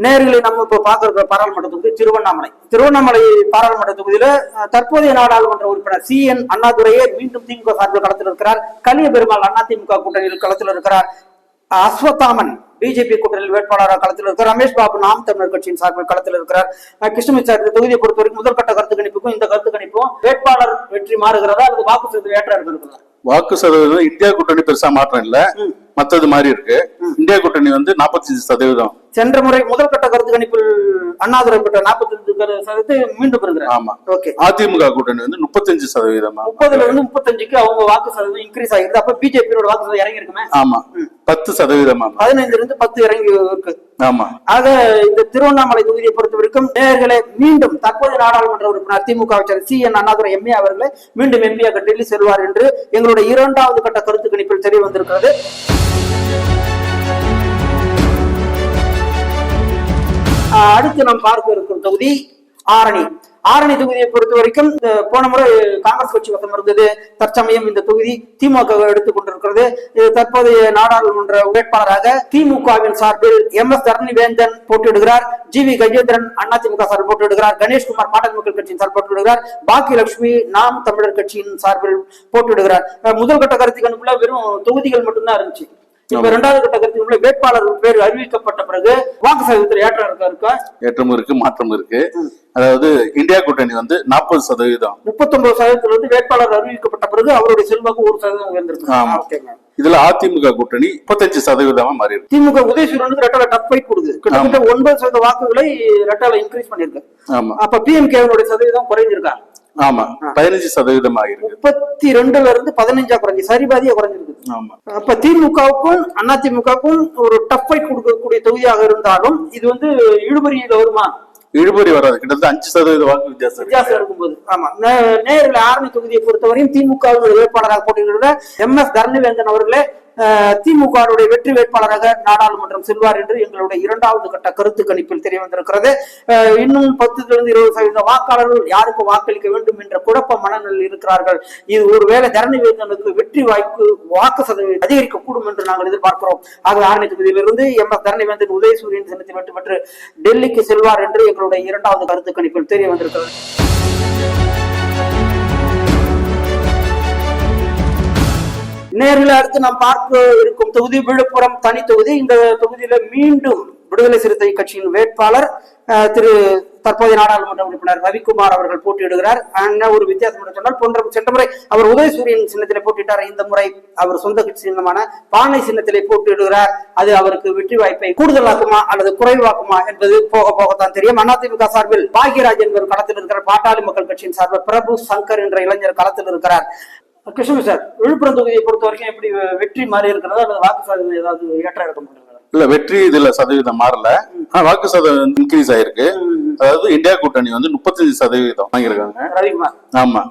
நேர்களை நம்ம இப்ப பாக்குற பாராளுமன்ற தொகுதி திருவண்ணாமலை பாராளுமன்ற தொகுதியில தற்போதைய நாடாளுமன்ற உறுப்பினர் CN அண்ணாதுரையே மீண்டும் திமுக சார்பில் களத்தில் இருக்கிறார். கலிய பெருமாள் அதிமுக கூட்டணியில் களத்தில் இருக்கிறார். அஸ்வத்தாமன் பிஜேபி கூட்டணியில் வேட்பாளராக களத்தில் இருக்கிறார். ரமேஷ் பாபு நாம் தமிழர் கட்சியின் சார்பில் களத்தில் இருக்கிறார். கிருஷ்ணமிச்சார் இந்த தொகுதியை பொறுத்தவரைக்கும் முதல் கட்ட கருத்து கணிப்புக்கும் இந்த கருத்து கணிப்பும் வேட்பாளர் வெற்றி மாறுகிறதா அல்லது வாக்கு சதவீதம் ஏற்ற இருக்கிறதா? வாக்கு சதவீதம் இந்தியா கூட்டணி பெருசா மாற்றம் இல்ல, மத்தது மாதிரி இருக்கு. இந்தியா கூட்டணி 45%. சென்ற முறை முதல் கட்ட கருத்து கணிப்பில் அண்ணாதுரை பெற்ற 45% மீண்டும் இருக்கிறார். ஆமா, ஓகே. அதிமுக கூட்டணி 35%. 30ல இருந்து 35க்கு அவங்க வாக்கு சதவீதம் இன்க்ரீஸ் ஆகிருக்கு. அப்ப பிஜேபியோட வாக்கு சதவீதம் இறங்கி இருக்குமே. ஆமா, 10%. 15ல இருந்து 10 இறங்கி இருக்கு. ஆமா. ஆக இந்த திருவண்ணாமலை தொகுதியை பொறுத்த வரைக்கும் நேயர்களே மீண்டும் தற்போதைய நாடாளுமன்ற உறுப்பினர் திமுக CN அண்ணாதுரை எம்ஏ அவர்களை மீண்டும் எம்பியாக டெல்லி செல்வார் என்று எங்களுடைய 2வது கட்ட கருத்து கணிப்பில் தெரிய வந்திருக்கிறது. அடுத்து நாம் பார்க்க இருக்கும் தொகுதி ஆரணி தொகுதியை பொறுத்த வரைக்கும் போன முறை காங்கிரஸ் கட்சி வசம் இருந்தது. தற்சமயம் இந்த தொகுதி திமுக எடுத்துக் கொண்டிருக்கிறது. தற்போதைய நாடாளுமன்ற வேட்பாளராக திமுகவின் சார்பில் MS தரணிவேந்தன் போட்டியிடுகிறார். GV கஜேந்திரன் அதிமுக சார்பில் போட்டியிடுகிறார். கணேஷ்குமார் பாட்டாளி மக்கள் கட்சியின் சார்பில் போட்டியிடுகிறார். பாக்கியலட்சுமி நாம் தமிழர் கட்சியின் சார்பில் போட்டியிடுகிறார். முதல் கட்ட கருத்து கணிப்புல வெறும் தொகுதிகள் மட்டும்தான் இருந்துச்சு. இப்ப 2வது கட்ட கருத்து வேட்பாளர் பேர் அறிவிக்கப்பட்ட பிறகு வாக்கு சதவீதத்தில் ஏற்றமும் இருக்கு, மாற்றம் இருக்கு. அதாவது இந்தியா கூட்டணி 40%. 39% வேட்பாளர் அறிவிக்கப்பட்ட பிறகு அவருடைய செல்வாக்கு 1% உயர்ந்திருக்கு. இதுல அதிமுக கூட்டணி 35% மாறி இருக்கு. திமுக உதயசூரனுக்கு ரெட்டால டஃப் ஃபைட் கொடுக்குது. கிட்டத்தட்ட 9% வாக்குகளை ரெட்டால இன்க்ரீஸ் பண்ணிருக்கு. ஆமா. அப்ப PMK சதவீதம் குறைஞ்சிருக்கா? ஆமா, 15% ஆகிருக்கு. 32ல இருந்து 15 குறைஞ்சி சரிபாதியா குறைஞ்சிருக்கு. ஆமா. அப்ப திமுகவுக்கும் அதிமுகவுக்கும் ஒரு டஃப் ஃபைட் கொடுக்கக்கூடிய தொகுதியாக இருந்தாலும் இது இழுபறியில வருமா? இழுபறி வராது. கிட்டத்தட்ட 5% வாக்கு வித்தியாசம் இருக்கும்போது. ஆமா, நேரில் ஆரணி தொகுதியை பொறுத்தவரையும் திமுக வேட்பாளராக போட்டியிடுகிற MS தரணிவேந்தன் அவர்களே திமுக வெற்றி வேட்பாளராக நாடாளுமன்றம் செல்வார் என்று எங்களுடைய 2வது கட்ட கருத்து கணிப்பில் தெரிய வந்திருக்கிறது. இன்னும் 10-20% வாக்காளர்கள் யாருக்கு வாக்களிக்க வேண்டும் என்ற குழப்ப மனநிலையில் இருக்கிறார்கள். இது ஒருவேளை தரணிவேந்தனுக்கு வெற்றி வாக்கு சதவீதம் அதிகரிக்க கூடும் என்று நாங்கள் எதிர்பார்க்கிறோம். ஆக ஆரணி தொகுதியிலிருந்து MS தரணிவேந்தன் உதயசூரியன் சின்னத்தை வெற்றி பெற்று டெல்லிக்கு செல்வார் என்று எங்களுடைய 2வது கருத்து கணிப்பில் தெரிய வந்திருக்கிறது. நேரில் அடுத்து நாம் பார்க்க இருக்கும் தொகுதி விழுப்புரம் தனி தொகுதி. இந்த தொகுதியில மீண்டும் விடுதலை சிறுத்தை கட்சியின் வேட்பாளர் தற்போதைய நாடாளுமன்ற உறுப்பினர் ரவிக்குமார் அவர்கள் போட்டியிடுகிறார். ஒரு வித்தியாசம் என்று சொன்னால் சென்ற முறை அவர் உதயசூரியன் சின்னத்திலே போட்டியிட்டார். இந்த முறை அவர் சொந்த கட்சி சின்னமான பானை சின்னத்திலே போட்டியிடுகிறார். அது அவருக்கு வெற்றி வாய்ப்பை கூடுதலாக்குமா அல்லது குறைவாக்குமா என்பது போக போகத்தான் தெரியும். அதிமுக சார்பில் பாக்யராஜ் என்பவர் களத்தில் இருக்கிறார். பாட்டாளி மக்கள் கட்சியின் சார்பில் பிரபு சங்கர் என்ற இளைஞர் களத்தில் இருக்கிறார். கிருஷ்ணமி சார், விழுப்புரம் தொகுதியை பொறுத்த வரைக்கும் எப்படி வெற்றி மாறி இருக்கிறதா அல்லது வாக்கு சதவீதம் ஏதாவது ஏற்ற இருக்க முடியும்? இல்ல, வெற்றி இதுல சதவீதம் மாறல, வாக்கு சதவீதம் இன்க்ரீஸ் ஆயிருக்கு. அதாவது இந்தியா கூட்டணி 35% வாங்கியிருக்காங்க ரவிக்குமார். ஆமா.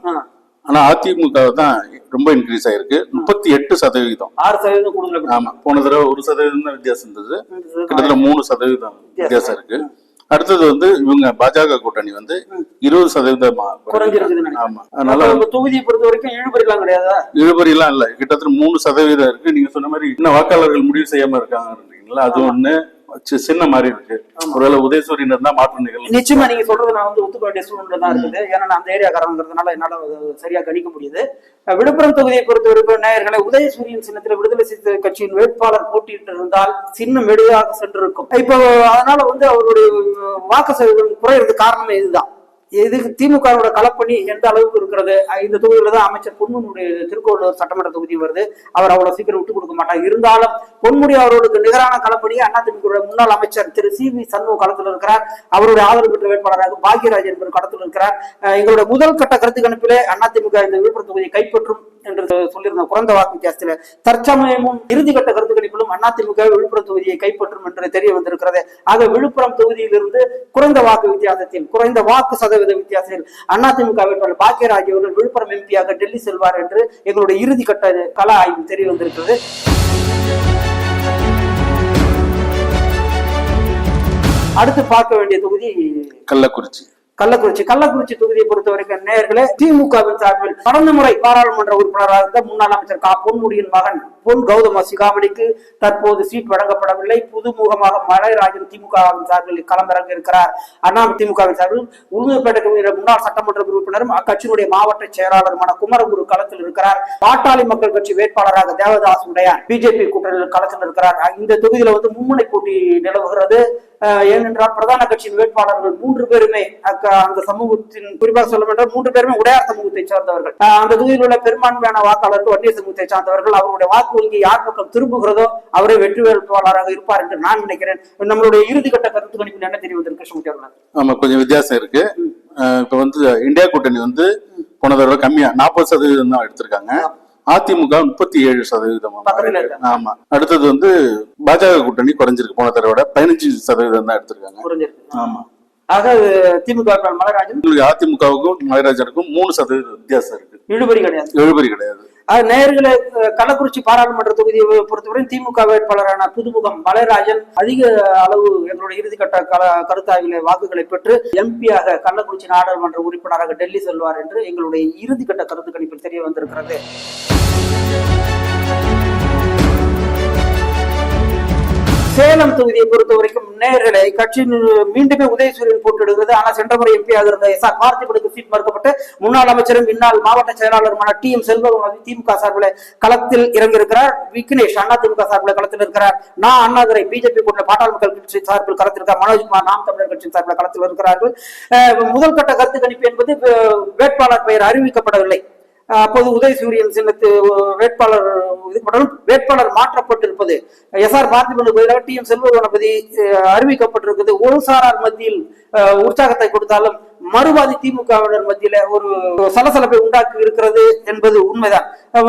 ஆனா அதிமுக தான் ரொம்ப இன்க்ரீஸ் ஆயிருக்கு, 38%. 6% கூடுதல். ஆமா, போன தடவை 1% தான் வித்தியாசம் இருந்தது, கிட்டத்தட்ட 3% வித்தியாசம் இருக்கு. அடுத்தது இவங்க பாஜக கூட்டணி 20% குறைஞ்சிருக்கு. ஆமா, அதனால தொகுதியை பொறுத்த வரைக்கும் இழுபறிலாம் கிடையாது. இழுபறிலாம் இல்ல, கிட்டத்தட்ட 3% இருக்கு. நீங்க சொன்ன மாதிரி இன்னும் வாக்காளர்கள் முடிவு செய்யாம இருக்காங்க, அது ஒண்ணு சின்ன மாதிரி இருக்கு. ஒருவேளை உதயசூரியன் தான் மாற்றம் நிகழ்வு. நிச்சயமா நீங்க சொல்றது நான் ஒத்துக்க வேண்டிய சூழ்நிலை தான் இருக்குது. ஏன்னா நான் அந்த ஏரியாக்காரங்கிறதுனால என்னால சரியா கணிக்க முடியுது. விழுப்புரம் தொகுதியை பொறுத்த வரைக்கும் நேயர்களை உதயசூரியன் சின்னத்துல விடுதலை சிறுத்தை கட்சியின் வேட்பாளர் போட்டியிட்டு இருந்தால் சின்னம் மெடுதாக சென்றிருக்கும். இப்போ அதனால அவருடைய வாக்கு சதவீதம் குறையிறது காரணமே இதுதான். இதுக்கு திமுக களப்பணி எந்த அளவுக்கு இருக்கிறது? இந்த தொகுதியில தான் அமைச்சர் பொன்முடியுடைய திருக்கோவிலூர் சட்டமன்ற தொகுதி வருது. அவர் அவ்வளவு சீக்கிரம் விட்டு கொடுக்க மாட்டார். இருந்தாலும் பொன்முடி அவர்களுக்கு நிகரான களப்பணியை அதிமுக முன்னாள் அமைச்சர் CV சண்முகம் களத்தில் இருக்கிறார். அவருடைய ஆதரவு பெற்ற வேட்பாளராக பாக்யராஜ் என்பவர் களத்தில் இருக்கிறார். எங்களுடைய முதல் கட்ட கருத்து கணிப்பிலே அதிமுக இந்த விழுப்புரம் தொகுதியை கைப்பற்றும் என்று சொல்லியிருந்த குறைந்த வாக்கு வித்தியாசத்தில் தற்சமயமும் இறுதி கட்ட கருத்து கணிப்பிலும் அதிமுக விழுப்புரம் தொகுதியை கைப்பற்றும் என்று தெரிய வந்திருக்கிறது. ஆக விழுப்புரம் தொகுதியிலிருந்து குறைந்த வாக்கு வித்தியாசத்தில், குறைந்த வாக்கு சதவீத வித்தியாசத்தில் அதிமுக வேட்பாளர் பாக்யராஜ் அவர்கள் விழுப்புரம் எம்பியாக டெல்லி செல்வார் என்று எங்களுடைய இறுதி கட்ட கள ஆய்வு தெரிய வந்திருக்கிறது. அடுத்து பார்க்க வேண்டிய தொகுதி கள்ளக்குறிச்சி தொகுதியை பொறுத்த வரைக்கும் நேயர்களே திமுகவின் சார்பில் கடந்த முறை பாராளுமன்ற உறுப்பினராக இருந்த முன்னாள் அமைச்சர் பொன்முடியின் மகன் பொன் கௌதம சிகாமணிக்கு தற்போது சீட் வழங்கப்படவில்லை. புதுமுகமாக மலைராஜன் திமுகவின் சார்பில் களமிறங்க இருக்கிறார். அதிமுகவின் சார்பில் உளுந்தூர்பேட்டை தொகுதியில் முன்னாள் சட்டமன்ற உறுப்பினரும் அக்கட்சியினுடைய மாவட்ட செயலாளருமான குமரகுரு களத்தில் இருக்கிறார். பாட்டாளி மக்கள் கட்சி வேட்பாளராக தேவதாஸ் உடையார் பிஜேபி கூட்டணியில் களத்தில் இருக்கிறார். இந்த தொகுதியில மும்முனை போட்டி நிலவுகிறது. ஏனென்றால் பிரதான கட்சியின் வேட்பாளர்கள் 3 பேருமே அந்த சமூகத்தின், குறிப்பாக சொல்ல வேண்டும், 3 பேருமே உடையார் சமூகத்தை சார்ந்தவர்கள். அந்த தொகுதியில் உள்ள பெரும்பான்மையான வாக்காளர்கள் வன்னியர் சமூகத்தை சார்ந்தவர்கள். அவருடைய வாக்கு வங்கி யார் பக்கம் திரும்புகிறதோ அவரே வெற்றி வேட்பாளராக இருப்பார் என்று நான் நினைக்கிறேன். நம்மளுடைய இறுதிக்கட்ட கருத்து கணிப்பில் என்ன தெரிவது கிருஷ்ணமூர்த்தி அவர்கள்? ஆமா, கொஞ்சம் வித்தியாசம் இருக்கு. இப்ப இந்தியா கூட்டணி போன தடவை கம்மியா 40% தான் எடுத்திருக்காங்க. அதிமுக 37%. ஆமா, அடுத்தது பாஜக கூட்டணி குறைஞ்சிருக்கு. போன தடவை 15% தான் எடுத்திருக்காங்க. ஆமா, ஆக திமுக மலைராஜன், அதிமுகவுக்கும் மலைராஜனுக்கும் 3% வித்தியாசம் இருக்கு. இழுபறி கிடையாது. நேயர்களே, கள்ளக்குறிச்சி பாராளுமன்ற தொகுதியை பொறுத்தவரை திமுக வேட்பாளரான புதுமுகம் மலைராஜன் அதிக அளவு எங்களுடைய இறுதிக்கட்ட கருத்தாய்விலே வாக்குகளை பெற்று எம்பியாக கள்ளக்குறிச்சி நாடாளுமன்ற உறுப்பினராக டெல்லி செல்வார் என்று எங்களுடைய இறுதிக்கட்ட கருத்து கணிப்பில் தெரிய வந்திருக்கிறது. சேலம் தொகுதியை பொறுத்த வரைக்கும் நேயர்களை கட்சி மீண்டுமே உதயசூரியன் போட்டியிடுகிறது. ஆனால் சென்ற முறை எம்பியாக இருந்த எஸ்.ஆர். பார்த்திபனுக்கு சீட் மறுக்கப்பட்டு முன்னாள் அமைச்சரும் இந்நாள் மாவட்ட செயலாளருமான டி.எம். செல்வகுமார் திமுக சார்பில் களத்தில் இறங்கியிருக்கிறார். விக்னேஷ் அதிமுக சார்பில் களத்தில் இருக்கிறார். அண்ணாதுரை பிஜேபி கூட்ட பாட்டாளி மக்கள் கட்சி சார்பில் களத்தில் இருக்கிறார். மனோஜ்குமார் நாம் தமிழர் கட்சி சார்பில் களத்தில் இருக்கிறார்கள். முதல் கட்ட கருத்து கணிப்பு என்பது வேட்பாளர் பெயர் அறிவிக்கப்படவில்லை. அப்போது உதயசூரியன் சின்னத்து வேட்பாளர் மாற்றப்பட்டிருப்பது எஸ்.ஆர். பார்த்திபனுக்கு பதிலாக டி.எம். செல்வகணபதி அறிவிக்கப்பட்டிருக்கிறது. ஒரு சாரார் மத்தியில் உற்சாகத்தை கொடுத்தாலும் மறுவாதி திமுகவினர் மத்தியில ஒரு சலசலப்பை உண்டாக்கி இருக்கிறது என்பது உண்மைதான்.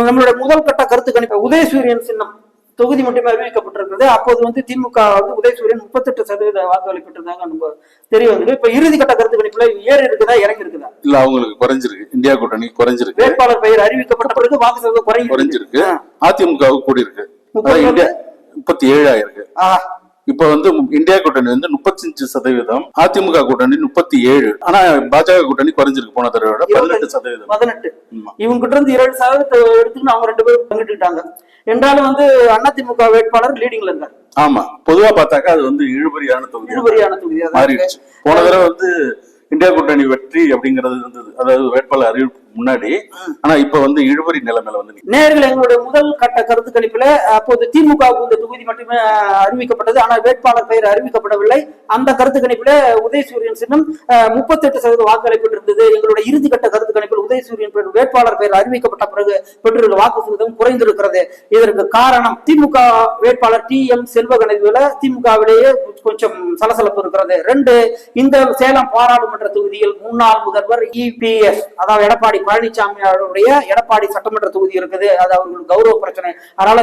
நம்மளுடைய முதல் கட்ட கருத்து கணிப்பு உதயசூரியன் சின்னம் தொகுதி மட்டுமே அறிவிக்கப்பட்டிருக்கிறது. அப்போது திமுக உதயசூரியன் 38% வாக்குகளை பெற்றிருந்தாங்க நம்ம தெரிய வந்தது. இப்ப இறுதி கட்ட கருத்து கணிப்புல ஏறி இருக்குதா இறங்கி இருக்குதா? இல்ல, அவங்களுக்கு குறைஞ்சிருக்கு. இந்தியா கூட்டணி குறைஞ்சிருக்கு. வேட்பாளர் பெயர் அறிவிக்கப்பட்ட பிறகு வாக்கு சதவீதம் குறைஞ்சிருக்கு. அதிமுகவுக்கு கூடி இருக்கு. 37 ஆயிருக்கு. இப்ப இந்தியா கூட்டணி 35%, அதிமுக கூட்டணி 37. ஆனா பாஜக கூட்டணி குறைஞ்சிருக்கு. போன தடவை 18%. இவங்க கிட்ட இருந்து 7% எடுத்துன்னு அவங்க 2 பேரும் பங்கிட்டுட்டாங்க. என்றாலும் அதிமுக வேட்பாளர் லீடிங்ல இருக்காரு. ஆமா, பொதுவா பார்த்தாக்கா அது இழுபறியான தொகுதி மாறிடுச்சு. போன தடவை இந்தியா கூட்டணி வெற்றி அப்படிங்கிறது இருந்தது, அதாவது வேட்பாளர் அறிவிப்பு முன்னாடி. ஆனா இப்ப இழுபறி நிலைமையில நேயர்கள், எங்களுடைய முதல் கட்ட கருத்து கணிப்புல அப்போது திமுக இந்த தொகுதி மட்டுமே அறிவிக்கப்பட்டது. ஆனால் வேட்பாளர் பெயர் அறிவிக்கப்படவில்லை. அந்த கருத்து கணிப்புல உதயசூரியன் சின்னம் 38% வாக்குகளை பெற்றிருந்தது. எங்களுடைய இறுதி கட்ட கருத்து கணிப்பில் உதயசூரியன் வேட்பாளர் பெயர் அறிவிக்கப்பட்ட பிறகு பெற்றுள்ள வாக்கு சதவீதம் குறைந்திருக்கிறது. இதற்கு காரணம் திமுக வேட்பாளர் டி.எம். செல்வகணபதியில திமுகவிலேயே கொஞ்சம் சலசலப்பு இருக்கிறது. 2, இந்த சேலம் பாராளுமன்ற தொகுதியில் முன்னாள் முதல்வர் இபிஎஸ், அதாவது எடப்பாடி பழனிசாமி அவருடைய எடப்பாடி சட்டமன்ற தொகுதி இருக்குது. அது அவங்களுக்கு கௌரவ பிரச்சனை. அதனால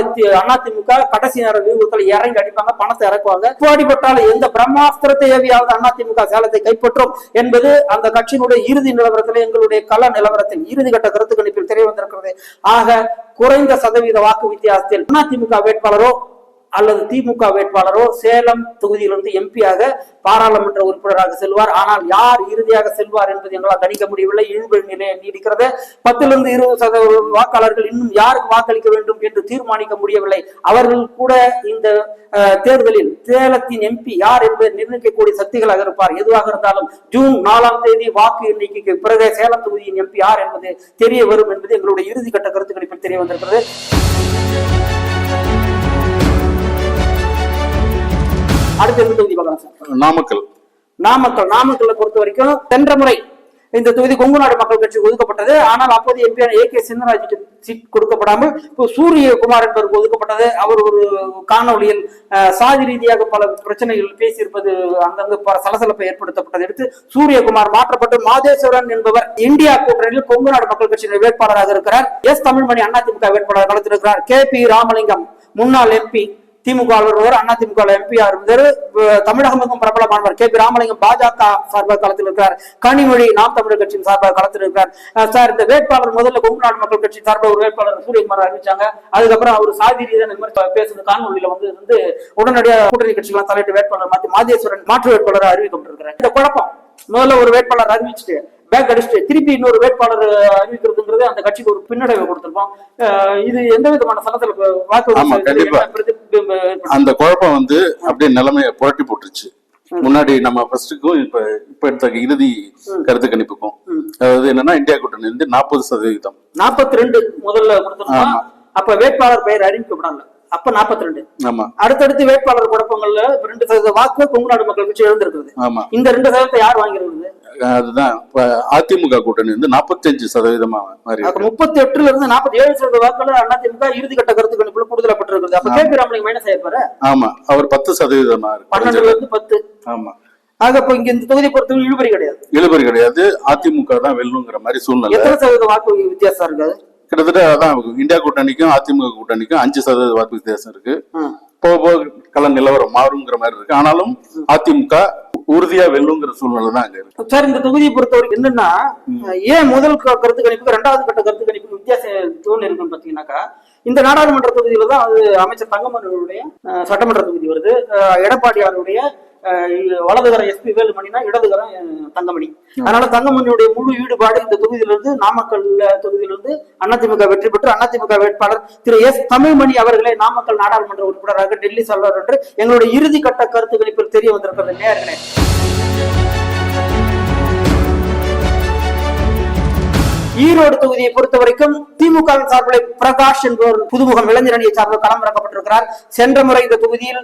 அதிமுக கடைசி நேர வியூகத்தில் இறங்கி அடிப்பாங்க, பணத்தை இறக்குவாங்க. போடிப்பட்டாலும் எந்த பிரம்மாஸ்திரத்தை ஏவியாவது அதிமுக சேலத்தை கைப்பற்றும் என்பது அந்த கட்சியினுடைய இறுதி நிலவரத்தில், எங்களுடைய கள நிலவரத்தில் இறுதி கட்ட கருத்து கணிப்பில் தெரிய வந்திருக்கிறது. ஆக குறைந்த சதவீத வாக்கு வித்தியாசத்தில் அதிமுக வேட்பாளரோ அல்லது திமுக வேட்பாளரோ சேலம் தொகுதியிலிருந்து எம்பியாக பாராளுமன்ற உறுப்பினராக செல்வார். ஆனால் யார் இறுதியாக செல்வார் என்பது எங்களால் கணிக்க முடியவில்லை. இழுபறி நிலை நீடிக்கிறது. 10-20% வாக்காளர்கள் இன்னும் யாருக்கு வாக்களிக்க வேண்டும் என்று தீர்மானிக்க முடியவில்லை. அவர்கள் கூட இந்த தேர்தலில் சேலத்தின் எம்பி யார் என்பதை நிர்ணயிக்கக்கூடிய சக்திகளாக இருப்பார். எதுவாக இருந்தாலும் ஜூன் 4ஆம் தேதி வாக்கு எண்ணிக்கைக்கு பிறகு சேலம் தொகுதியின் எம்பி யார் என்பது தெரிய வரும் என்பது எங்களுடைய இறுதி கட்ட கருத்து கணிப்பில் தெரிய வந்திருக்கிறது. அடுத்த தொகுதி பார்க்கலாம். நாமக்கல்ல பொறுத்த வரைக்கும் சென்ற முறை இந்த தொகுதி கொங்கு நாடு மக்கள் கட்சி ஒதுக்கப்பட்டது. ஆனால் அப்போது எம்பியான ஏ.கே. சின்னராஜுக்கு சீட் கொடுக்கப்படாமல் சூரியகுமார் என்பவருக்கு ஒதுக்கப்பட்டது. அவர் ஒரு காணொலியில் சாதி ரீதியாக பல பிரச்சனைகள் பேசியிருப்பது அங்கங்கு சலசலப்பை ஏற்படுத்தப்பட்டதை எடுத்து சூரியகுமார் மாற்றப்பட்டு மாதேஸ்வரன் என்பவர் இந்தியா கூட்டணியில் கொங்கு நாடு மக்கள் கட்சியின் வேட்பாளராக இருக்கிறார். எஸ். தமிழ்மணி அதிமுக வேட்பாளர் களத்திருக்கிறார். கே.பி. ராமலிங்கம் முன்னாள் எம்பி திமுக அதிமுக எம்பியா இருந்தார். தமிழகமும் பிரபலமானவர் கே.பி. ராமலிங்கம் பாஜக சார்பாக களத்தில் இருக்கிறார். கனிமொழி நாம் தமிழர் கட்சியின் சார்பாக களத்தில் இருக்கிறார். சார், இந்த வேட்பாளர் முதல்ல கொங்கு நாடு மக்கள் கட்சி சார்பாக ஒரு வேட்பாளர் சூரியகுமார் அறிவிச்சாங்க. அதுக்கப்புறம் அவர் சாதி ரீதியான பேசுறது காணொலியில உடனடியாக கூட்டணி கட்சிகள் தலையிட்டு வேட்பாளர் மாத்தி மாதேஸ்வரன் மாற்று வேட்பாளர் அறிவிக்கப்பட்டிருக்கிறார். இந்த குழப்பம் முதல்ல ஒரு வேட்பாளர் அறிவிச்சுட்டு பேக் அடிச்சுட்டு திருப்பி இன்னொரு வேட்பாளர் அறிவிக்கிறதுங்கிறது அந்த கட்சிக்கு ஒரு பின்னடைவை கொடுத்திருப்போம். இது எந்த விதமான சலசல அந்த குழப்பம் வந்து அப்படியே நிலைமையை புரட்டி போட்டுருச்சு. முன்னாடி நம்ம ஃபர்ஸ்டுக்கும் இப்ப எடுத்த இறுதி கருத்து கணிப்புக்கும் அதாவது என்னன்னா இந்தியா கூட்டணி வந்து 40%, 42 முதல்ல கொடுத்திருந்தோம். அப்ப வேட்பாளர் பெயர் அறிவிக்கப்படல. அப்ப 42. ஆமா. அடுத்தடுத்து வேட்பாளர் குழப்பங்கள்ல 2% வாக்கு கொங்கு நாடு மக்கள் கட்சி எழுந்திருக்குது. ஆமா. இந்த 2% யார் வாங்கிருக்குது? அதுதான் அதிமுக கூட்டணி வந்து 45% மாறி 38ல இருந்து 47% வாக்குகள் அதிமுக இறுதிக்கட்ட கருத்து கணிப்புல கூடுதலப்பட்டிருக்குது. அப்ப கேபி ராமலிங்க மைனஸ் ஆயிருப்பாரு. ஆமா, அவர் 10% 12ல இருந்து 10. ஆமா. ஆக இப்ப இங்க இந்த தொகுதி பொறுத்தவரை இழுபறி கிடையாது. அதிமுக தான் வெல்லுங்கிற மாதிரி சூழ்நிலை. எத்தனை சதவீத வாக்கு வித்தியாசம் இருக்காது? கிட்டத்தட்ட அதான் இந்தியா கூட்டணிக்கும் அதிமுக கூட்டணிக்கும் 5% வாக்கு வித்தியாசம் இருக்கு. போக போக கள நிலவரம் மாறுங்கிற மாதிரி இருக்கு. ஆனாலும் அதிமுக உறுதியா வெல்லுங்கிற சூழ்நிலை தான் அங்க இருக்கு. சார், இந்த தொகுதியை பொறுத்தவரைக்கும் என்னன்னா, ஏன் முதல் கருத்து கணிப்புக்கு 2வது கட்ட கருத்து கணிப்பு வித்தியாசம் தோணு இருக்குன்னு பாத்தீங்கன்னாக்கா, இந்த நாடாளுமன்ற தொகுதியில தான் அது அமைச்சர் தங்கமணியுடைய சட்டமன்ற தொகுதி வருது. எடப்பாடியாருடைய வலதுகரம் எஸ்பி வேலுமணினா இடதுகரம் தங்கமணி. அதனால தங்கமணியுடைய முழு ஈடுபாடு இந்த தொகுதியிலிருந்து, நாமக்கல் தொகுதியிலிருந்து அதிமுக வெற்றி பெற்று அதிமுக வேட்பாளர் திரு எஸ் தமிழ்மணி அவர்களை நாமக்கல் நாடாளுமன்ற உறுப்பினராக டெல்லி செல்வார் என்று எங்களுடைய இறுதி கட்ட கருத்து கணிப்பில் தெரிய வந்திருக்கிறது. நேயர்களே, ஈரோடு தொகுதியை பொறுத்த வரைக்கும் திமுகவின் சார்பில் பிரகாஷ் என்பவர் புதுமுகம் இளைஞரணியை சார்பில் களமிறக்கப்பட்டிருக்கிறார். சென்ற முறை இந்த தொகுதியில்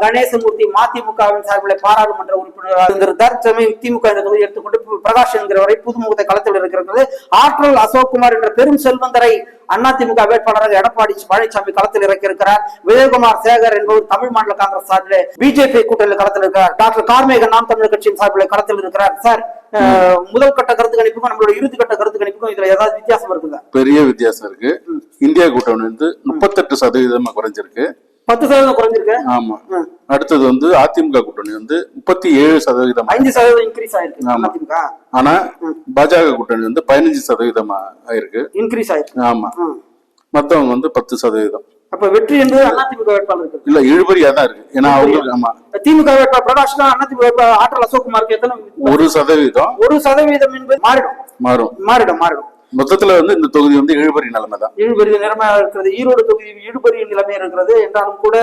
கணேசமூர்த்தி மதிமுகவின் சார்பில் பாராளுமன்ற உறுப்பினராக இருந்திருந்தார். திமுக இந்த தொகுதியை எடுத்துக்கொண்டு பிரகாஷ் என்கிறவரை புதுமுகத்தை களத்தில் இருக்கிறது. ஆற்றல் அசோக்குமார் என்ற பெரும் செல்வந்தரை அதிமுக வேட்பாளராக எடப்பாடி பழனிசாமி களத்தில் இறக்கியிருக்கிறார். விஜயகுமார் சேகர் என்பவர் தமிழ் மாநில காங்கிரஸ் சார்பில் பிஜேபி கூட்டணியில் களத்தில் இருக்கிறார். டாக்டர் கார்மேகன் நாம் தமிழர் கட்சியின் சார்பில் களத்தில் இருக்கிறார். சார், முதல் கட்ட கருத்து கணிப்புக்கும் நம்மளோட இறுதி கட்ட கருத்து கணிப்புக்கும் இதுல ஏதாவது வித்தியாசம் இருக்குதா? பெரிய வித்தியாசம் இருக்கு. இந்தியா கூட்டணி வந்து 38% குறைஞ்சிருக்கு. 10% குறைஞ்சிருக்கு. ஆமா. அடுத்தது வந்து அதிமுக கூட்டணி வந்து 37%, 5% இன்க்ரீஸ் ஆயிருக்கு. ஆனா பாஜக கூட்டணி வந்து 15% ஆயிருக்கு, இன்க்ரீஸ் ஆயிருக்கு. ஆமா. மத்தவங்க வந்து 10%. அப்ப வெற்றி என்பது அதிமுக வேட்பாளர் இல்ல, இழுபறியா தான் இருக்கு. ஏன்னா அவங்களுக்கு ஆமா திமுக வேட்பாளர் பிரகாஷ் தான், அதிமுக வேட்பாளர் ஆற்றல் அசோக்குமாருக்கு எத்தனை? 1% என்பது மாறிடும். மொத்தத்துல வந்து இந்த தொகுதி வந்து இழுபறி நிலைமை தான். இழுபறி நிலைமையா இருக்கிறது. ஈரோடு தொகுதி இழுபறி நிலைமை இருக்கிறது என்றாலும் கூட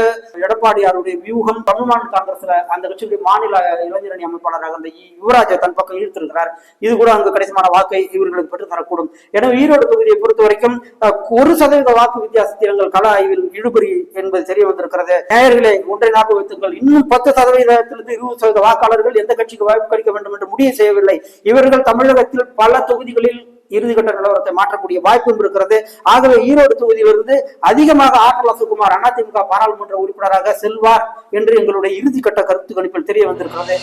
எடப்பாடியாருடைய வியூகம் தமிழ் மாநில காங்கிரஸ்ல அந்த கட்சியுடைய மாநில இளைஞரணி அமைப்பாளராக அந்த யுவராஜை தன் பக்கம் ஈர்த்திருக்கிறார். இது கூட அங்கு கணிசமான வாக்கை இவர்களுக்கு பெற்று தரக்கூடும். எனவே ஈரோடு தொகுதியை பொறுத்த வரைக்கும் 1% வாக்கு வித்தியாசத்தில் எங்கள் கள ஆய்வில் இழுபறி என்பது தெரிய வந்திருக்கிறது. நேயர்களே, ஒன்றை ஞாபகம் வைத்துங்கள். இன்னும் 10%லிருந்து 20% வாக்காளர்கள் எந்த கட்சிக்கு வாய்ப்பு கழிக்க வேண்டும் என்று முடிவு செய்யவில்லை. இவர்கள் தமிழகத்தில் பல தொகுதிகளில் இறுதிக்கட்ட நிலவரத்தை மாற்றக்கூடிய வாய்ப்பும் இருக்கிறது. ஆகவே ஈரோடு தொகுதியிலிருந்து அதிகமாக ஆற்றல் அசோக்குமார் அதிமுக பாராளுமன்ற உறுப்பினராக செல்வார் என்று எங்களுடைய இறுதிக்கட்ட கருத்து கணிப்பில் தெரிய வந்திருக்கிறது.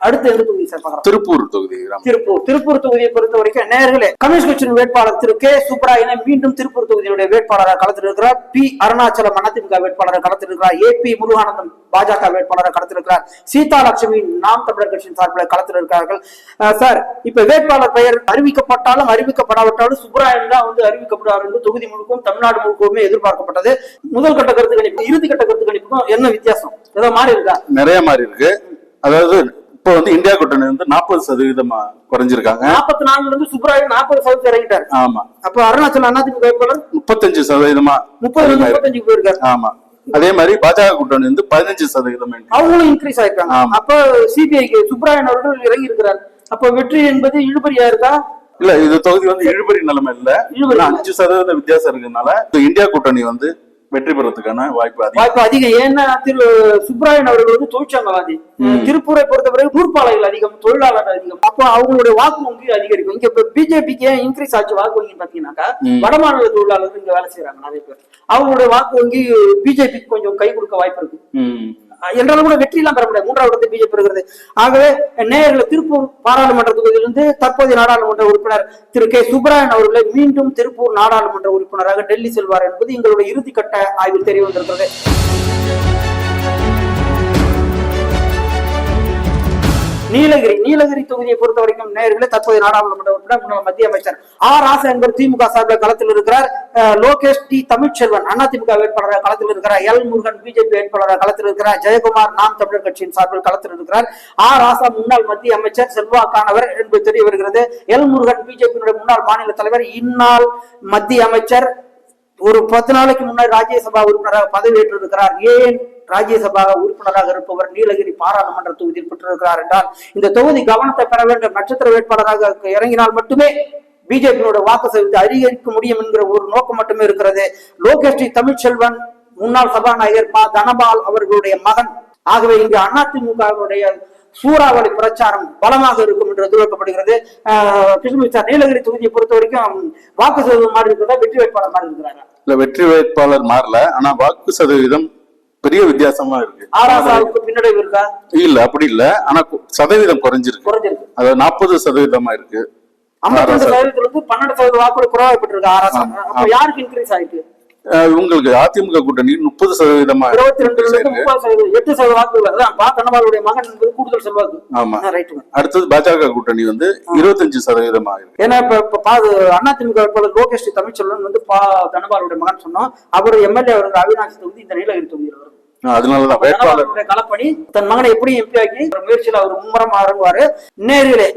அடுத்து எந்த தொகுதி சார் பார்க்கலாம்? திருப்பூர் தொகுதி. திருப்பூர் தொகுதியை பொறுத்த வரைக்கும் நேயர்களே, கம்யூனிஸ்ட் கட்சியின் வேட்பாளர் திரு கே சுப்ராயனை மீண்டும் திருப்பூர் தொகுதியுடைய வேட்பாளராக களத்தில் இருக்கிறார். பி அருணாச்சலம் அதிமுக வேட்பாளராக களத்தில் இருக்கிறார். ஏபி முருகானந்தம் பாஜக வேட்பாளராக களத்தில் இருக்கிறார். சீதாலட்சுமி நாம் தமிழர் கட்சியின் சார்பில் களத்தில் இருக்கிறார்கள். சார், இப்ப வேட்பாளர் பெயர் அறிவிக்கப்பட்டாலும் அறிவிக்கப்படாவிட்டாலும் சுப்ராயன் தான் வந்து அறிவிக்கப்படுவார் என்று தொகுதி முழுக்கும் தமிழ்நாடு முழுக்கவுமே எதிர்பார்க்கப்பட்டது. முதல் கட்ட கருத்து கணிப்பு இறுதி கட்ட கருத்து கணிப்புக்கும் என்ன வித்தியாசம்? ஏதோ மாறி இருக்கா? நிறைய மாறி இருக்கு. அதாவது இப்ப வந்து இந்தியா கூட்டணி வந்து 40% குறைஞ்சிருக்காங்க. 44ல இருந்து சுப்ராயன் 40% இறங்கிட்டாரு. ஆமா. அப்ப அருணாச்சலம் அதிமுக வேட்பாளர் 35% 35 போயிருக்காரு. ஆமா. அதே மாதிரி பாஜக கூட்டணி வந்து 15% அவங்களும் இன்க்ரீஸ் ஆயிருக்காங்க. அப்ப சிபிஐக்கு சுப்ராயன் அவர்கள் இறங்கி இருக்கிறார். அப்ப வெற்றி என்பது இழுபறியா இருக்கா? இல்ல, இது தொகுதி வந்து இழுபறி நிலைமை இல்ல. 5% வித்தியாசம் இருக்குனால இந்தியா கூட்டணி வந்து வெற்றி பெறதுக்கான வாய்ப்பு அதிகம். ஏன்னா திரு சுப்ராயன் அவர்கள் வந்து தொழிற்சங்கவாதி. திருப்பூரை பொறுத்தவரை நூற்பாலைகள் அதிகம், தொழிலாளர்கள் அதிகம். அப்போ அவங்களுடைய வாக்கு வங்கி அதிகரிக்கும். இங்க பிஜேபிக்கு ஏன் இன்க்ரீஸ் ஆச்சு வாக்கு வங்கி பாத்தீங்கன்னாக்கா, வடமாநில தொழிலாளர்கள் இங்க வேலை செய்யறாங்க நிறைய பேர். அவங்களுடைய வாக்கு வங்கி பிஜேபிக்கு கொஞ்சம் கை கொடுக்க வாய்ப்பு இருக்கு. என்றாலும் கூட வெற்றி எல்லாம் பெற முடியாது. 3வது இடத்தை பிஜேபி பெறுகிறது. ஆகவே நேயர்கள், திருப்பூர் பாராளுமன்ற தொகுதியிலிருந்து தற்போதைய நாடாளுமன்ற உறுப்பினர் திரு கே சுப்ராயன் அவர்களை மீண்டும் திருப்பூர் நாடாளுமன்ற உறுப்பினராக டெல்லி செல்வார் என்பது எங்களுடைய இறுதிக்கட்ட ஆய்வில் தெரிய வந்திருக்கிறது. நீலகிரி தொகுதியை பொறுத்த வரைக்கும் நேயர்களே, தற்போதைய நாடாளுமன்ற உறுப்பினர் முன்னாள் மத்திய அமைச்சர் ராசா என்பவர் திமுக சார்பில் களத்தில் இருக்கிறார். லோகேஷ் டி தமிழ்ச்செல்வன் அதிமுக வேட்பாளராக களத்தில் இருக்கிறார். எல் முருகன் பிஜேபி வேட்பாளராக களத்தில் இருக்கிறார். ஜெயக்குமார் நாம் தமிழர் கட்சியின் சார்பில் களத்தில் இருக்கிறார். ராசா முன்னாள் மத்திய அமைச்சர், செல்வாக்கானவர் என்பது தெரிய வருகிறது. எல் முருகன் பிஜேபியினுடைய முன்னாள் மாநில தலைவர், இந்நாள் மத்திய அமைச்சர், ஒரு 10 நாளைக்கு முன்னாடி ராஜ்யசபா உறுப்பினராக பதவியேற்று இருக்கிறார். ஏன் ராஜ்யசபா உறுப்பினராக இருப்பவர் நீலகிரி பாராளுமன்ற தொகுதியில் பெற்றிருக்கிறார் என்றால், இந்த தொகுதி கவனத்தை பெற வேண்டும், நட்சத்திர வேட்பாளராக இறங்கினால் மட்டுமே பிஜேபியோட வாக்கு சதவீதத்தை அதிகரிக்க முடியும் என்கிற ஒரு நோக்கம் மட்டுமே இருக்கிறது. லோகேஷ் டி தமிழ்ச்செல்வன் முன்னாள் சபாநாயகர் ப தனபால் அவர்களுடைய மகன். ஆகவே இங்கு அதிமுகவுடைய சூறாவளி பிரச்சாரம் பலமாக இருக்கும் என்று எதிர்பார்க்கப்படுகிறது. நீலகிரி தொகுதியை பொறுத்த வரைக்கும் வாக்கு சதவீதம் மாறி இருக்கிறதா, வெற்றி வேட்பாளர் மாறி இருக்கிறாங்க? இல்ல, வெற்றி வேட்பாளர் மாறல, ஆனா வாக்கு சதவீதம் பெரிய வித்தியாசமா இருக்கு. ஆராசாவுக்கு பின்னடைவு இருக்கா? இல்ல, அப்படி இல்ல, ஆனா சதவீதம் குறைஞ்சிருக்கு. அதாவது 40% இருக்கு. 52% 12% வாக்குகள் குறைவாகப்பட்டிருக்கு ஆராசா. அப்ப யாருக்கு இன்க்ரீஸ் ஆயிருக்கு? உங்களுக்கு அதிமுக கூட்டணி 30% 8% வாக்குகள். தனபாலுடைய மகன் என்பது கூடுதல் செல்வாக்கு. ஆமா, அடுத்தது பாஜக கூட்டணி 25% இருக்கு. ஏன்னா இப்ப அதிமுக வேட்பாளர் லோகேஷ் தமிழ்ச்செல்வன் தனபாலுடைய மகன் சொன்னோம். அவர் எம்எல்ஏ அவர்கள் அவினாசி தொகுதி இந்த நீலகிரி தொகுதியில் வரும். அதனாலதான் வேட்பாளருடைய களப்பணி தன் மகனை எப்படி எம்பி ஆக்கி முயற்சியில் அவர் மும்முரம் இறங்குவாரு. நேரிலே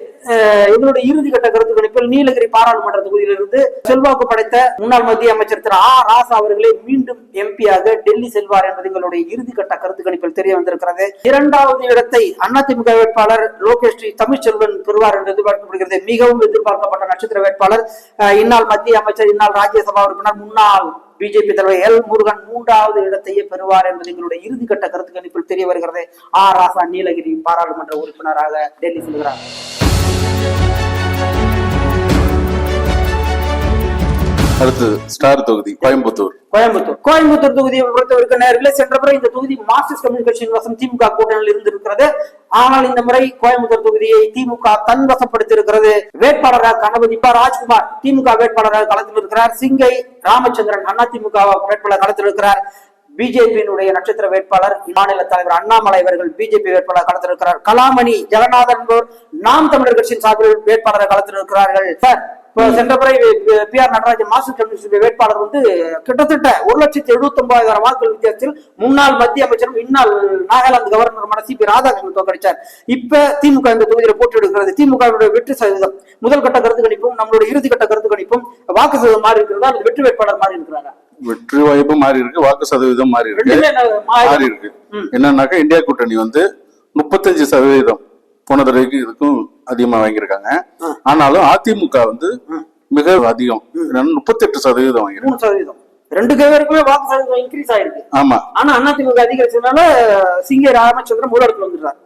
எங்களுடைய இறுதி கட்ட கருத்து கணிப்பில் நீலகிரி பாராளுமன்ற தொகுதியிலிருந்து செல்வாக்கு படைத்த முன்னாள் மத்திய அமைச்சர் திரு ராசா அவர்களே மீண்டும் எம்பியாக டெல்லி செல்வார் என்பது எங்களுடைய இறுதி கட்ட கருத்து கணிப்பில் தெரிய வந்திருக்கிறது. 2வது இடத்தை அதிமுக வேட்பாளர் லோகேஷ் டி தமிழ்ச்செல்வன் பெறுவார் என்று எதிர்பார்க்கப்படுகிறது. மிகவும் எதிர்பார்க்கப்பட்ட நட்சத்திர வேட்பாளர் இந்நாள் மத்திய அமைச்சர், இந்நாள் ராஜ்யசபா உறுப்பினர், முன்னாள் பிஜேபி தலைவர் எல் முருகன் 3வது இடத்தையே பெறுவார் என்பது எங்களுடைய இறுதி கட்ட கருத்து கணிப்பில் தெரிய வருகிறது. ராசா நீலகிரி பாராளுமன்ற உறுப்பினராக டெல்லி செல்கிறார். அடுத்து ஸ்டார் தொகுதி கோயம்புத்தூர் தொகுதியை பொறுத்தவரைக்கும் நேர்களே, சென்ற முறை இந்த தொகுதி மார்க்சிஸ்ட் கம்யூனிஸ்ட் கட்சியின் வசம் திமுக கூட்டணியில் இருந்திருக்கிறது. ஆனால் இந்த முறை கோயம்புத்தூர் தொகுதியை திமுக தன் வசப்படுத்தி இருக்கிறது. வேட்பாளராக கணபதி ராஜ்குமார் திமுக வேட்பாளராக களத்தில் இருக்கிறார். சிங்கை ராமச்சந்திரன் அதிமுக வேட்பாளர் களத்தில் இருக்கிறார். பிஜேபியினுடைய நட்சத்திர வேட்பாளர் மாநில தலைவர் அண்ணாமலை அவர்கள் பிஜேபி வேட்பாளர் களத்தில் இருக்கிறார். கலாமணி ஜெகநாதன் நாம் தமிழர் கட்சியின் சார்பில் வேட்பாளர் களத்தில் இருக்கிறார்கள். சென்ற முறை P R Natarajan Marxist Communist வேட்பாளர் கிட்டத்தட்ட 1,79,000 வாக்குகள் வித்தியாசத்தில் முன்னாள் மத்திய அமைச்சரும் இந்நாள் நாகாலாந்து கவர்னர் சி.பி. ராதாகிருஷ்ணன் தோற்கடிச்சார். இப்ப திமுக இந்த தொகுதியில போட்டி எடுக்கிறது. திமுக வெற்றி சதவீதம் முதல் கட்ட கருத்து கணிப்பும் நம்மளுடைய இறுதி கட்ட கருத்து கணிப்பும் வாக்கு சதவீதம் மாறி இருக்கிறதா, அல்லது வெற்றி வேட்பாளர் மாறி இருக்கிறாங்க? வெற்றி வாய்ப்பு மாறி இருக்கு, வாக்கு சதவீதம் மாறி இருக்கு. என்னன்னாக்கா இந்தியா கூட்டணி 35% போன தடவைக்கு இதுக்கும் அதிகமா வாங்கியிருக்காங்க. ஆனாலும் அதிமுக மிக அதிகம் 38% வாங்கிருக்கு. 3% 2 பேருக்குமே வாக்கு சதவீதம் இன்க்ரீஸ் ஆயிருக்கு. ஆமா, ஆனா அதிமுக அதிகரிச்சதுனால சிங்கை ராமச்சந்திரன் முதலிடத்துல வந்துட்டார்.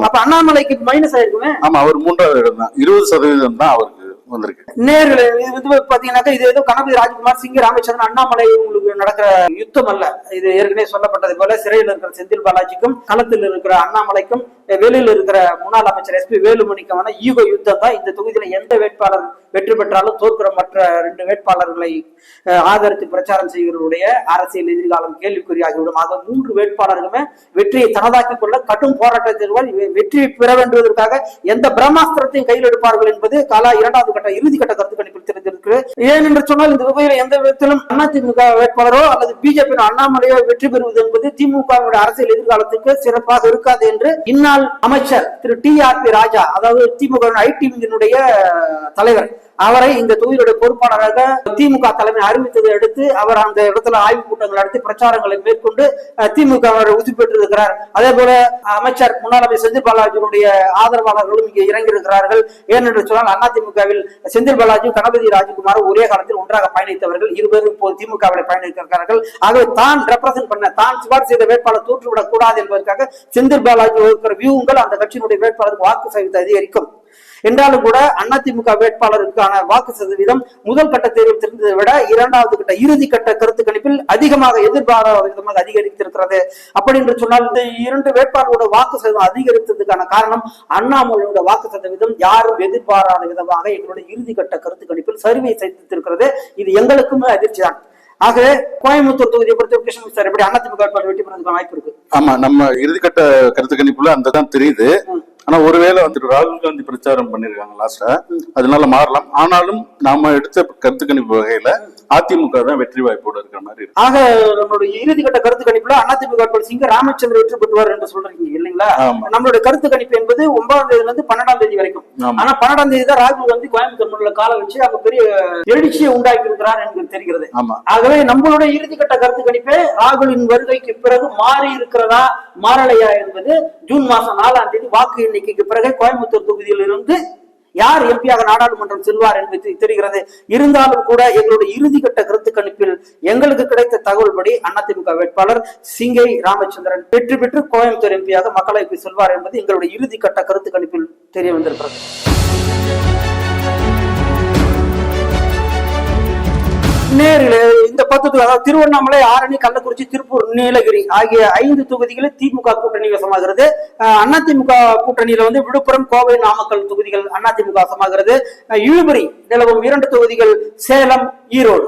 அப்ப அண்ணாமலைக்கு மைனஸ் ஆயிருக்குமே. ஆமா, அவர் 3வது இடம் தான். 20% தான் அவருக்கு வந்திருக்கு. நேர்களே, இது பாத்தீங்கன்னாக்கா இது ஏதோ கணபதி ராஜ்குமார், சிங்கை ராமச்சந்திரன், அண்ணாமலை உங்களுக்கு நடக்கிற யுத்தம் அல்ல. இது ஏற்கனவே சொல்லப்பட்டது போல சிறையில் இருக்கிற செந்தில் பாலாஜிக்கும் களத்தில் இருக்கிற அண்ணாமலைக்கும் வெளியில் இருக்கிற முன்னாள் அமைச்சர் எஸ்பி வேலுமணிக்கான ஈகோ யுத்தம் தான். இந்த தொகுதியில எந்த வேட்பாளர் வெற்றி பெற்றாலும் தோற்கிற மற்ற 2 வேட்பாளர்களை ஆதரித்து பிரச்சாரம் செய்வர்களுடைய அரசியல் எதிர்காலம் கேள்விக்குறியாகிவிடும். ஆக 3 வேட்பாளர்களுமே வெற்றியை தனதாக்கிக் கொள்ள கடும் போராட்டத்திற்கு வெற்றியை பெற வேண்டுவதற்காக எந்த பிரம்மாஸ்திரத்தையும் கையில் எடுப்பார்கள் என்பது காலா 2வது கட்ட இறுதி கட்ட கருத்து கணிப்பில் தெரிந்திருக்கு. ஏன் என்று சொன்னால் இந்த தொகுதியில எந்த விதத்திலும் அதிமுக வேட்பாளரோ அல்லது பிஜேபி அண்ணாமலையோ வெற்றி பெறுவது என்பது திமுக அரசியல் எதிர்காலத்துக்கு சிறப்பாக இருக்காது என்று இந்நாள் அமைச்சர் திரு டி.ஆர்.பி. ராஜா, அதாவது திமுக ஐடி விங்கினுடைய தலைவர், அவரை இந்த தொகுதியுடைய பொறுப்பாளராக திமுக தலைமை அறிவித்ததை அடுத்து அவர் அந்த இடத்துல ஆய்வு கூட்டங்கள் நடத்தி பிரச்சாரங்களை மேற்கொண்டு திமுக உறுதி பெற்றிருக்கிறார். அதே போல அமைச்சர் முன்னாள் அமைச்சர் செந்தில் பாலாஜியுடைய ஆதரவாளர்களும் இங்கே இறங்கியிருக்கிறார்கள். ஏனென்று சொன்னால் அதிமுகவில் செந்தில் பாலாஜி கணபதி ராஜ்குமார் ஒரே காலத்தில் ஒன்றாக பயணித்தவர்கள். இருவரும் இப்போது திமுகவில் பயணித்திருக்கிறார்கள். ஆகவே தான் ரெப்ரசென்ட் பண்ண, தான் சிபாரிசு செய்த வேட்பாளர் தோற்றுவிடக் கூடாது என்பதற்காக செந்தில் பாலாஜி இருக்கிற வியூங்கள் அந்த கட்சியினுடைய வேட்பாளருக்கு வாக்கு சதவீதத்தை அதிகரிக்கும். என்றாலும் கூட அதிமுக வேட்பாளருக்கான வாக்கு சதவீதம் முதல் கட்ட தேர்வில் தெரிந்ததை விட 2வது கட்ட இறுதி கட்ட கருத்து கணிப்பில் அதிகமாக எதிர்பாராத விதமாக அதிகரித்திருக்கிறது. அப்படி என்று சொன்னால் இந்த 2 வேட்பாளரோட வாக்கு சதவீதம் அதிகரித்ததுக்கான காரணம் அண்ணாமலையோட வாக்கு சதவீதம் யாரும் எதிர்பாராத விதமாக எங்களுடைய இறுதி கட்ட கருத்து கணிப்பில் சரிவை செய்திருக்கிறது. இது எங்களுக்குமே அதிர்ச்சி தான். ஆகவே கோயம்புத்தூர் தொகுதியை பொறுத்த சார் எப்படி அதிமுக வேட்பாளர் வெற்றி பெறதுக்கான வாய்ப்பு இருக்கு? ஆமா, நம்ம இறுதிக்கட்ட கருத்து கணிப்புல அந்த தான் தெரியுது. ஆனா ஒருவேளை வந்துட்டு ராகுல் காந்தி பிரச்சாரம் பண்ணிருக்காங்க லாஸ்டா, அதனால மாறலாம். ஆனாலும் நாம எடுத்த கருத்து கணிப்பு வகையில அதிமுக தான் வெற்றி வாய்ப்போடு இருக்கிற மாதிரி இருக்கு. ஆக நம்மளுடைய இறுதிக்கட்ட கருத்து கணிப்புல அதிமுக சிங்க ராமச்சந்திரன் வெற்றி பெற்றுவார் என்று சொல்றீங்க இல்லைங்களா? நம்மளுடைய கருத்து கணிப்பு என்பது 9ஆம் தேதியில இருந்து 12ஆம் தேதி வரைக்கும். ஆனா 12ஆம் தேதி தான் ராகுல் காந்தி கோயம்புத்தூர் மண்ணில கால வச்சு அங்க பெரிய எழுச்சியை உண்டாக்கி இருக்கிறார் என்று தெரிகிறது. ஆகவே நம்மளுடைய இறுதிக்கட்ட கருத்து கணிப்பே ராகுலின் வருகைக்கு பிறகு மாறி இருக்கிறதா மாறலையா என்பது ஜூன் மாசம் 4ஆம் தேதி வாக்கு எண்ணிக்கைக்கு பிறகு கோயம்புத்தூர் தொகுதியில் இருந்து யார் எம்பியாக நாடாளுமன்றம் செல்வார் என்பது தெரிகிறது. இருந்தாலும் கூட எங்களுடைய இறுதிக்கட்ட கருத்து கணிப்பில் எங்களுக்கு கிடைத்த தகவல் படி அதிமுக வேட்பாளர் சிங்கை ராமச்சந்திரன் வெற்றி பெற்று கோயம்புத்தூர் எம்பியாக மக்களவைக்கு செல்வார் என்பது எங்களுடைய இறுதிக்கட்ட கருத்து கணிப்பில் தெரிய வந்திருக்கிறது. நேரில் இந்த 10 அதாவது திருவண்ணாமலை, ஆரணி, கள்ளக்குறிச்சி, திருப்பூர், நீலகிரி ஆகிய 5 தொகுதிகளில் திமுக கூட்டணி வசமாகிறது. அதிமுக கூட்டணியில விழுப்புரம், கோவை, நாமக்கல் தொகுதிகள் அதிமுக வசமாகிறது. இழுபறி நிலவும் 2 தொகுதிகள் சேலம், ஈரோடு.